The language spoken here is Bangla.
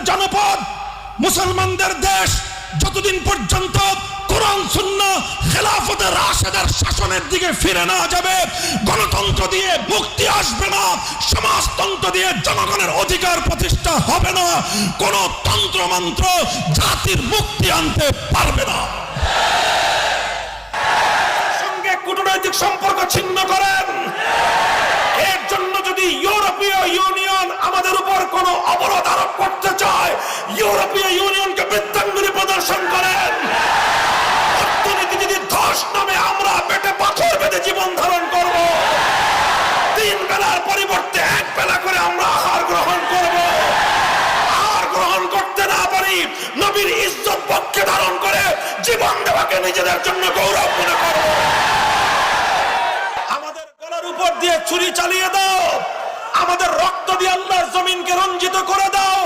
জনপদ, মুসলমানদের দেশ যতদিন পর্যন্ত কোরআন সুন্নাহ খেলাফতে রাশেদার শাসনের দিকে ফিরে না যাবে, গণতন্ত্র দিয়ে মুক্তি আসবে না, সমাজতন্ত্র দিয়ে জনগণের অধিকার প্রতিষ্ঠা হবে না, কোন তন্ত্রমন্ত্র জাতির মুক্তি আনতে পারবে না। সঙ্গে কূটনৈতিক সম্পর্ক ছিন্ন করেন, এর জন্য যদি ইউরোপীয় ইউনিয়ন আমাদের উপর কোনো অবরোধ আরোপ করতে চায়, ইউরোপীয় ইউনিয়নকে বৃত্তাঙ্গুলি প্রদর্শন করেন। অর্থনীতি যদি ধস নামে আমরা পেটে পাথর বেঁধে জীবন ধারণ করব, 3 বেলার পরিবর্তে 1 বেলা করে আমরা আহার গ্রহণ করব। আহার গ্রহণ করতে না পারি, নবীর ইজ্জত পক্ষে ধারণ করে জীবন দেওয়াকে নিজেদের জন্য গৌরব মনে করব। আমাদের গলার উপর দিয়ে ছুরি চালিয়ে দাও, আমাদের রক্ত দিয়ে আল্লাহর জমিনকে রঞ্জিত করে দাও।